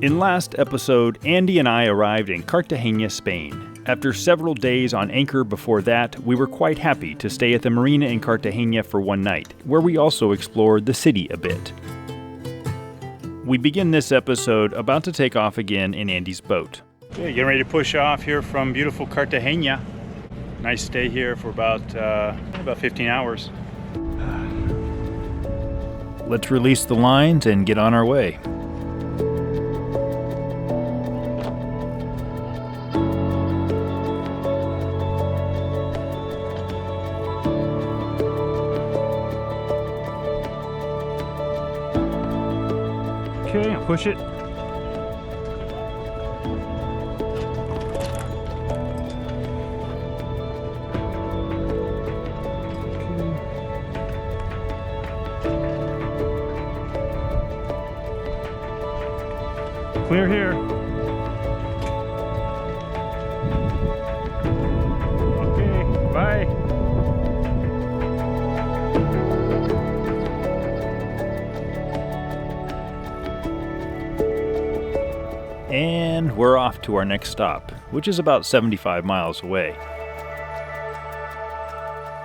In last episode, Andy and I arrived in Cartagena, Spain. After several days on anchor before that, we were quite happy to stay at the marina in Cartagena for one night, where we also explored the city a bit. We begin this episode about to take off again in Andy's boat. Okay, getting ready to push off here from beautiful Cartagena. Nice stay here for about 15 hours. Let's release the lines and get on our way. Okay, I'll push it. Clear here. Okay, bye. And we're off to our next stop, which is about 75 miles away.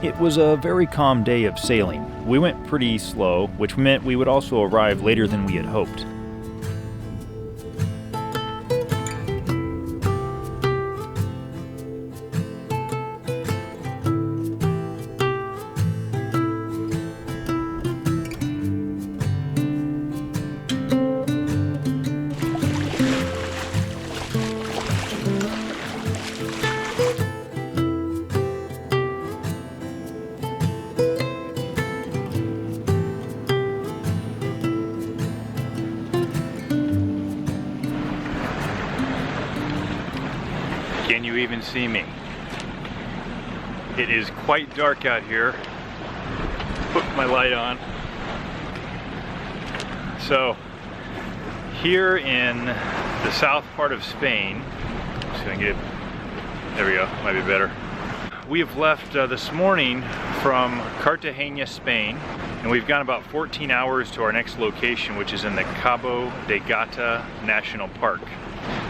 It was a very calm day of sailing. We went pretty slow, which meant we would also arrive later than we had hoped. Can you even see me? It is quite dark out here. Put my light on. So, here in the south part of Spain, just gonna get, there we go, might be better. We have left this morning from Cartagena, Spain, and we've gone about 14 hours to our next location, which is in the Cabo de Gata National Park.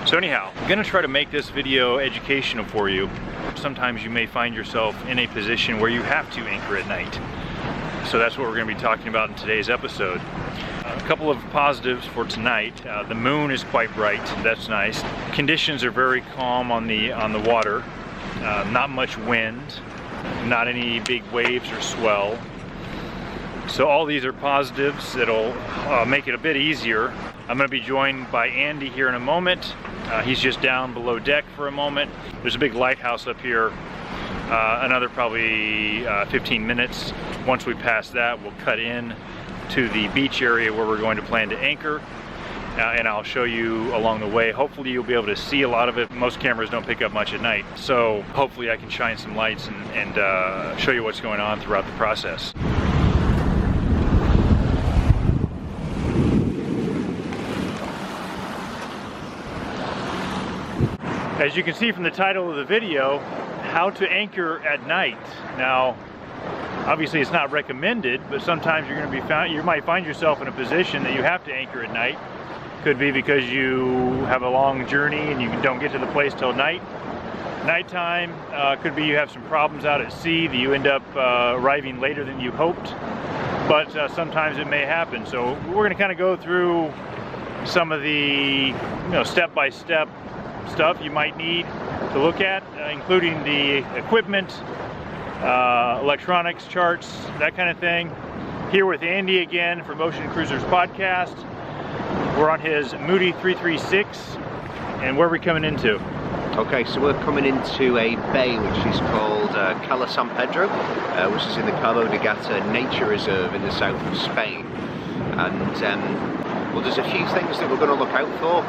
So anyhow, I'm gonna try to make this video educational for you. Sometimes you may find yourself in a position where you have to anchor at night. So that's what we're gonna be talking about in today's episode. A couple of positives for tonight. The moon is quite bright, that's nice. Conditions are very calm on the water. Not much wind, not any big waves or swell. So all these are positives that'll make it a bit easier. I'm going to be joined by Andy here in a moment. He's just down below deck for a moment. There's a big lighthouse up here. Another probably 15 minutes. Once we pass that, we'll cut in to the beach area where we're going to plan to anchor. And I'll show you along the way. Hopefully you'll be able to see a lot of it. Most cameras don't pick up much at night. So hopefully I can shine some lights and show you what's going on throughout the process. As you can see from the title of the video, how to anchor at night. Now, obviously it's not recommended, but sometimes you might find yourself in a position that you have to anchor at night. Could be because you have a long journey and you don't get to the place till nighttime. Could be you have some problems out at sea that you end up arriving later than you hoped. But sometimes it may happen. So we're going to kind of go through some of the step-by-step stuff you might need to look at, including the equipment, electronics, charts, that kind of thing. Here with Andy again for Motion Cruisers Podcast. We're on his Moody 336, and where are we coming into? Okay, so we're coming into a bay which is called Cala San Pedro, which is in the Cabo de Gata Nature Reserve in the south of Spain. And well, there's a few things that we're going to look out for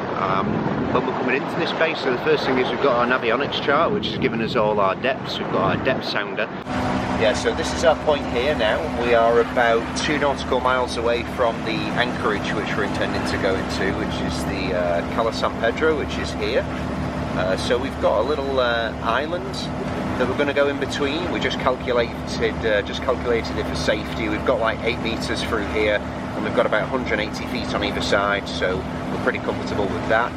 when we're coming into this bay. So the first thing is we've got our navionics chart, which has given us all our depths. We've got our depth sounder. Yeah, so this is our point here now. We are about 2 nautical miles away from the Anchorage, which we're intending to go into, which is the Cala San Pedro, which is here. So we've got a little island that we're going to go in between. We just calculated it for safety. We've got like 8 meters through here, and and we've got about 180 feet on either side, so we're pretty comfortable with that.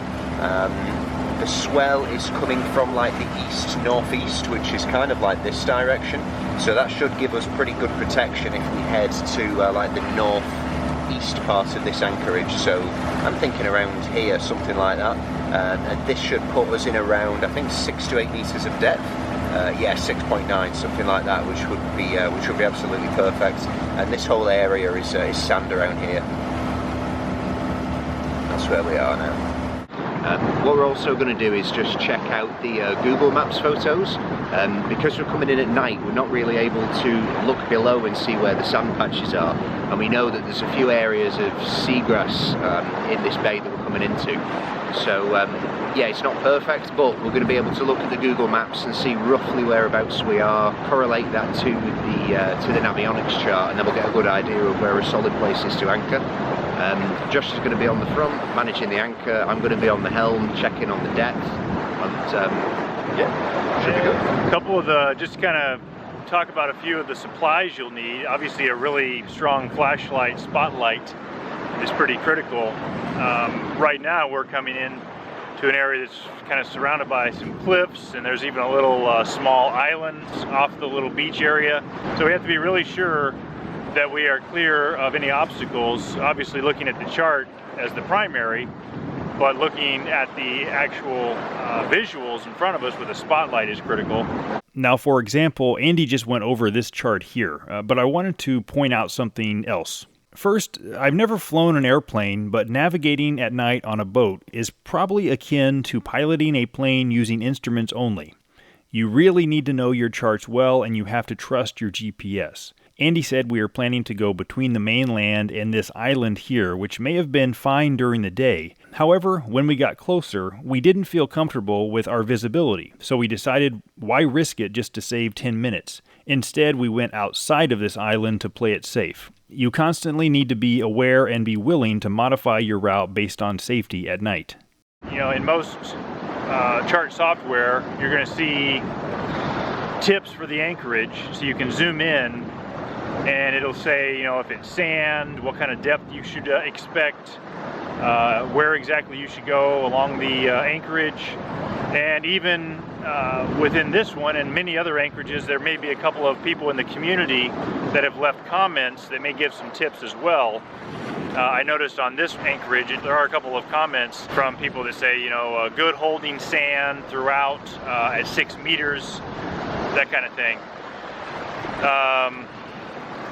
The swell is coming from like the east northeast, which is kind of like this direction, so that should give us pretty good protection if we head to like the northeast part of this anchorage. So I'm thinking around here, something like that, and this should put us in around, I think, 6 to 8 meters of depth. Yeah, 6.9, something like that, which would be absolutely perfect. And this whole area is sand around here. That's where we are now. What we're also going to do is just check out the Google Maps photos. Because we're coming in at night, we're not really able to look below and see where the sand patches are. And we know that there's a few areas of seagrass in this bay that we're coming into. So yeah, it's not perfect, but we're going to be able to look at the Google Maps and see roughly whereabouts we are, correlate that to the Navionics chart, and then we'll get a good idea of where a solid place is to anchor. Josh is going to be on the front, managing the anchor. I'm going to be on the helm, checking on the depth, and yeah, should be good. A couple of the, just kind of talk about a few of the supplies you'll need. Obviously a really strong flashlight, spotlight is pretty critical. Right now we're coming in to an area that's kind of surrounded by some cliffs, and there's even a little small island off the little beach area. So we have to be really sure that we are clear of any obstacles, obviously looking at the chart as the primary, but looking at the actual visuals in front of us with a spotlight is critical. Now, for example, Andy just went over this chart here, but I wanted to point out something else. First, I've never flown an airplane, but navigating at night on a boat is probably akin to piloting a plane using instruments only. You really need to know your charts well, and you have to trust your GPS. Andy said we are planning to go between the mainland and this island here, which may have been fine during the day. However, when we got closer, we didn't feel comfortable with our visibility, so we decided why risk it just to save 10 minutes. Instead, we went outside of this island to play it safe. You constantly need to be aware and be willing to modify your route based on safety at night. You know, in most chart software, you're going to see tips for the anchorage, so you can zoom in and it'll say, you know, if it's sand, what kind of depth you should expect, where exactly you should go along the anchorage. And even within this one and many other anchorages, there may be a couple of people in the community that have left comments that may give some tips as well. I noticed on this anchorage, there are a couple of comments from people that say, you know, good holding sand throughout at 6 meters, that kind of thing.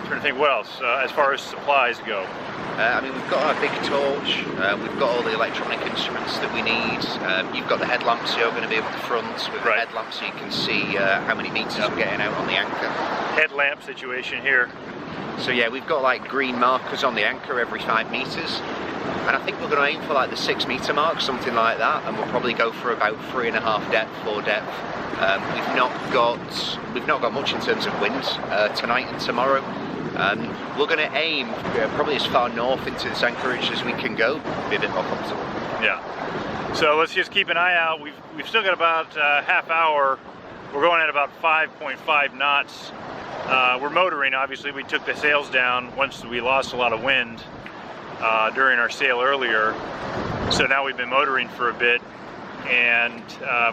Trying to think what else as far as supplies go. I mean, we've got our big torch, we've got all the electronic instruments that we need. You've got the headlamps you're going to be able to front with the headlamps so you can see how many meters we're getting out on the anchor. Headlamp situation here. So yeah, we've got like green markers on the anchor every 5 meters. And I think we're going to aim for like the 6 meter mark, something like that, and we'll probably go for about 3.5 depth, 4 depth. We've not got much in terms of wind tonight and tomorrow. We're going to aim probably as far north into this anchorage as we can go, be a bit more comfortable. Yeah. So let's just keep an eye out. We've still got about half hour. We're going at about 5.5 knots. We're motoring, obviously. We took the sails down once we lost a lot of wind during our sail earlier. So now we've been motoring for a bit, and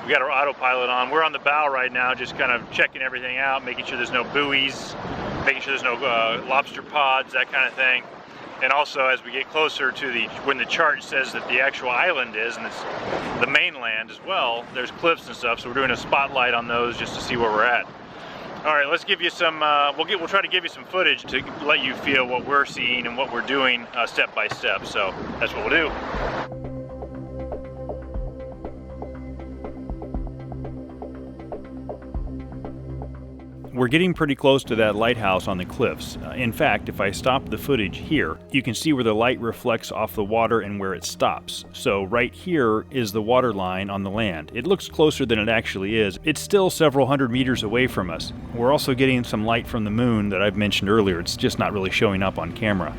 we got our autopilot on. We're on the bow right now, just kind of checking everything out, making sure there's no buoys, making sure there's no lobster pods, that kind of thing. And also, as we get closer to when the chart says that the actual island is, and it's the mainland as well, there's cliffs and stuff, so we're doing a spotlight on those just to see where we're at. All right, let's give you some, we'll try to give you some footage to let you feel what we're seeing and what we're doing step by step. So that's what we'll do. We're getting pretty close to that lighthouse on the cliffs. In fact, if I stop the footage here, you can see where the light reflects off the water and where it stops. So right here is the water line on the land. It looks closer than it actually is. It's still several hundred meters away from us. We're also getting some light from the moon that I've mentioned earlier. It's just not really showing up on camera.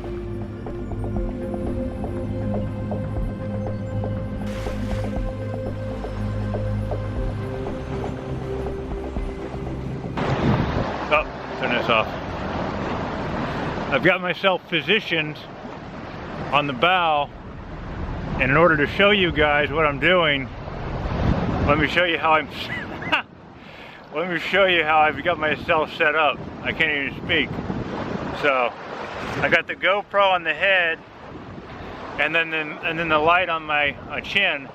Oh, turn this off. I've got myself positioned on the bow, and in order to show you guys what I'm doing, let me show you how I'm let me show you how I've got myself set up. I can't even speak. So I got the GoPro on the head, and then the light on my chin.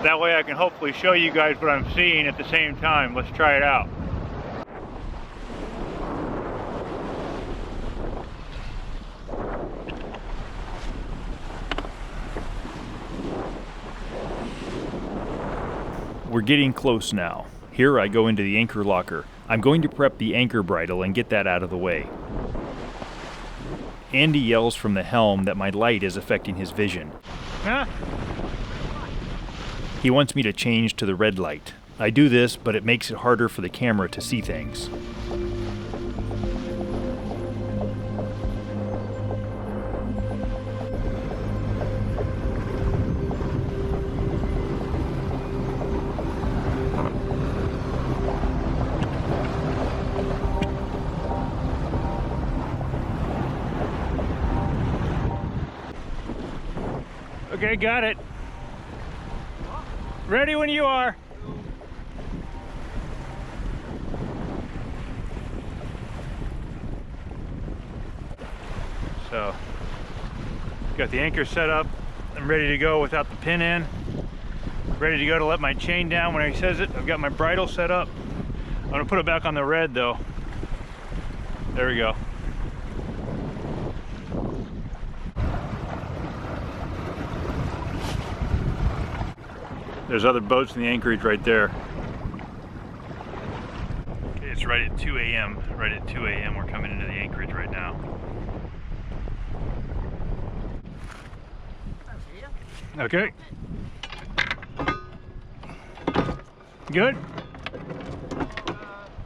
That way I can hopefully show you guys what I'm seeing at the same time. Let's try it out. We're getting close now. Here I go into the anchor locker. I'm going to prep the anchor bridle and get that out of the way. Andy yells from the helm that my light is affecting his vision. Huh? He wants me to change to the red light. I do this, but it makes it harder for the camera to see things. Okay, got it. Ready when you are. So, got the anchor set up. I'm ready to go without the pin in. Ready to go to let my chain down when he says it. I've got my bridle set up. I'm gonna put it back on the red though. There we go. There's other boats in the anchorage right there. Okay, it's right at 2 a.m. Right at 2 a.m. we're coming into the anchorage right now. Okay. Good?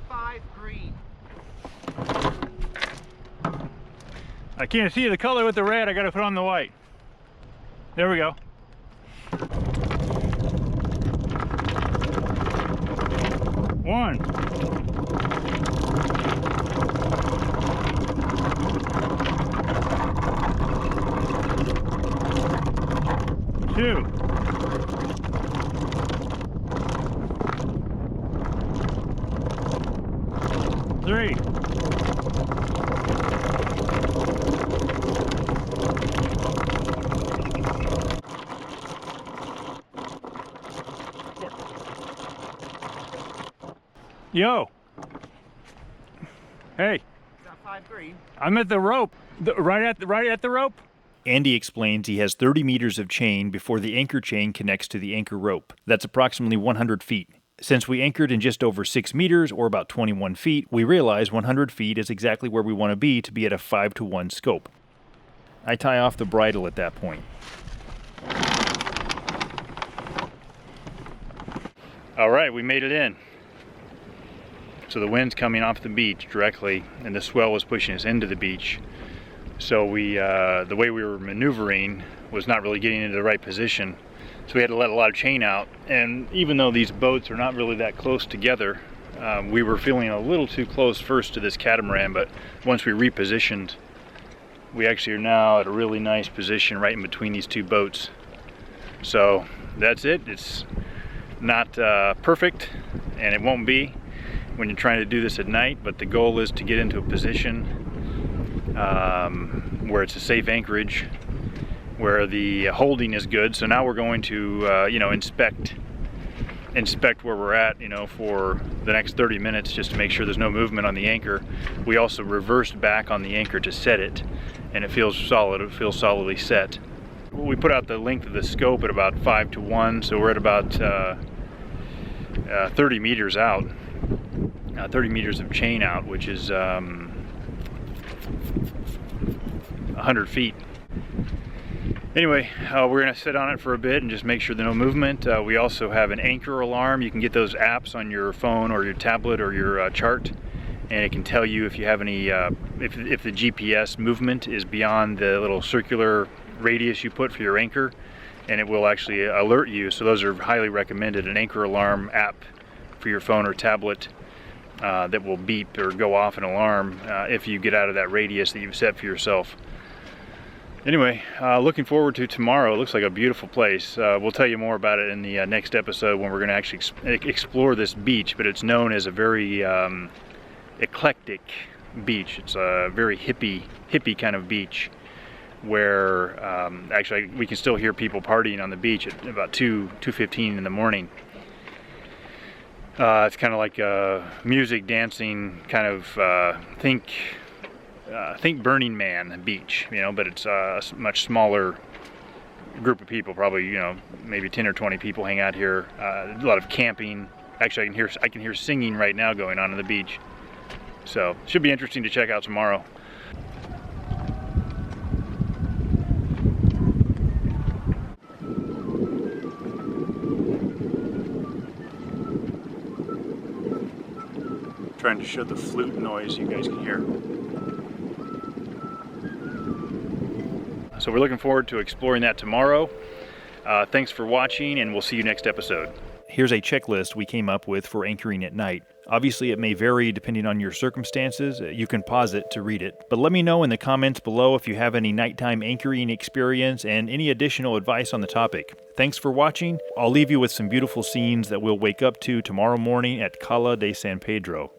5 green. I can't see the color with the red. I gotta put on the white. There we go. One. Two. Three. Yo. Hey. Is that 5 green? I'm at the rope. Right at the rope. Andy explains he has 30 meters of chain before the anchor chain connects to the anchor rope. That's approximately 100 feet. Since we anchored in just over 6 meters, or about 21 feet, we realize 100 feet is exactly where we want to be at a 5-to-1 scope. I tie off the bridle at that point. All right, we made it in. So the wind's coming off the beach directly, and the swell was pushing us into the beach. So the way we were maneuvering was not really getting into the right position. So we had to let a lot of chain out. And even though these boats are not really that close together, we were feeling a little too close first to this catamaran, but once we repositioned, we actually are now at a really nice position right in between these two boats. So that's it. It's not perfect, and it won't be when you're trying to do this at night, but the goal is to get into a position where it's a safe anchorage, where the holding is good. So now we're going to inspect where we're at, for the next 30 minutes, just to make sure there's no movement on the anchor. We also reversed back on the anchor to set it, and it feels solid. It feels solidly set. We put out the length of the scope at about 5-to-1, so we're at about 30 meters out. 30 meters of chain out, which is 100 feet. Anyway, we're going to sit on it for a bit and just make sure there's no movement. We also have an anchor alarm. You can get those apps on your phone or your tablet or your chart, and it can tell you if you have any, if the GPS movement is beyond the little circular radius you put for your anchor, and it will actually alert you. So those are highly recommended. An anchor alarm app for your phone or tablet that will beep or go off an alarm if you get out of that radius that you've set for yourself. Anyway, looking forward to tomorrow. It looks like a beautiful place. We'll tell you more about it in the next episode when we're going to actually explore this beach, but it's known as a very eclectic beach. It's a very hippie kind of beach where actually we can still hear people partying on the beach at about 2:15 in the morning. It's kind of like music, dancing, kind of think Burning Man beach, you know, but it's a much smaller group of people, probably, you know, maybe 10 or 20 people hang out here. A lot of camping. Actually, I can hear singing right now going on the beach. So, should be interesting to check out tomorrow. Trying to show the flute noise you guys can hear. So we're looking forward to exploring that tomorrow. Thanks for watching, and we'll see you next episode. Here's a checklist we came up with for anchoring at night. Obviously, it may vary depending on your circumstances. You can pause it to read it. But let me know in the comments below if you have any nighttime anchoring experience and any additional advice on the topic. Thanks for watching. I'll leave you with some beautiful scenes that we'll wake up to tomorrow morning at Cala de San Pedro.